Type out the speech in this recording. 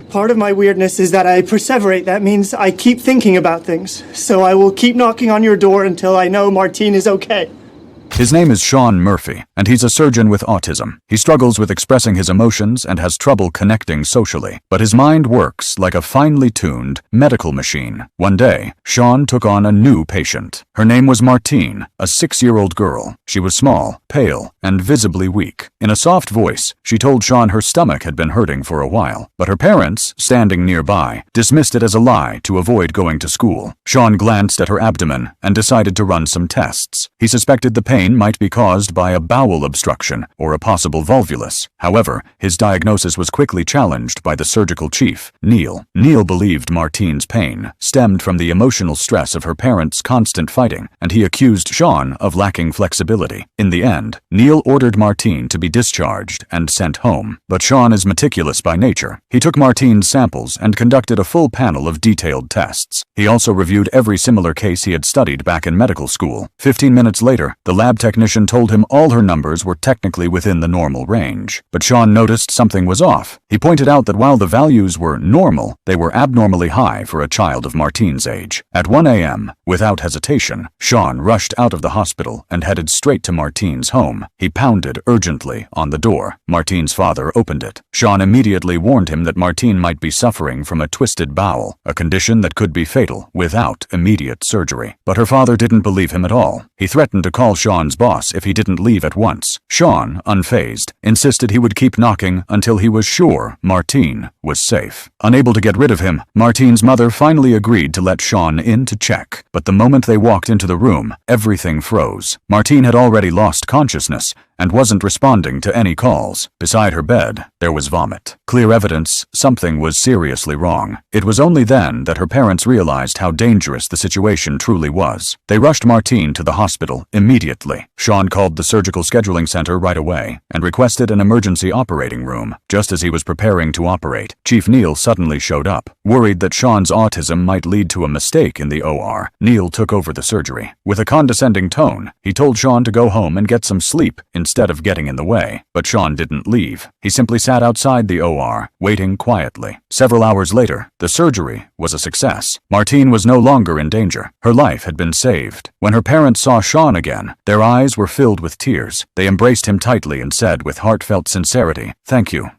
Part of my weirdness is that I perseverate. That means I keep thinking about things. So I will keep knocking on your door until I know Martine is okay. His name is Shaun Murphy, and he's a surgeon with autism. He struggles with expressing his emotions and has trouble connecting socially, but his mind works like a finely tuned medical machine. One day, Shaun took on a new patient. Her name was Martine, a 6-year-old girl. She was small, pale, and visibly weak. In a soft voice, she told Shaun her stomach had been hurting for a while, but her parents, standing nearby, dismissed it as a lie to avoid going to school. Shaun glanced at her abdomen and decided to run some tests. He suspected the pain might be caused by a bowel obstruction or a possible volvulus. However, his diagnosis was quickly challenged by the surgical chief, Neil. Neil believed Martine's pain stemmed from the emotional stress of her parents' constant fighting, and he accused Shaun of lacking flexibility. In the end, Neil ordered Martine to be discharged and sent home. But Shaun is meticulous by nature. He took Martine's samples and conducted a full panel of detailed tests. He also reviewed every similar case he had studied back in medical school. 15 minutes later, the lab technician told him all her numbers were technically within the normal range. But Shaun noticed something was off. He pointed out that while the values were normal, they were abnormally high for a child of Martine's age. At 1 a.m., without hesitation, Shaun rushed out of the hospital and headed straight to Martine's home. He pounded urgently on the door. Martine's father opened it. Shaun immediately warned him that Martine might be suffering from a twisted bowel, a condition that could be fatal without immediate surgery. But her father didn't believe him at all. He threatened to call Shaun's boss if he didn't leave at once. Shaun, unfazed, insisted he would keep knocking until he was sure Martine was safe. Unable to get rid of him, Martine's mother finally agreed to let Shaun in to check. But the moment they walked into the room, everything froze. Martine had already lost consciousness and wasn't responding to any calls. Beside her bed, there was vomit. Clear evidence something was seriously wrong. It was only then that her parents realized how dangerous the situation truly was. They rushed Martine to the hospital immediately. Shaun called the surgical scheduling center right away and requested an emergency operating room. Just as he was preparing to operate, Chief Neil suddenly showed up. Worried that Shaun's autism might lead to a mistake in the OR, Neil took over the surgery. With a condescending tone, he told Shaun to go home and get some sleep instead of getting in the way. But Shaun didn't leave. He simply sat outside the OR, waiting quietly. Several hours later, the surgery was a success. Martine was no longer in danger. Her life had been saved. When her parents saw Shaun again, their eyes were filled with tears. They embraced him tightly and said with heartfelt sincerity, "Thank you.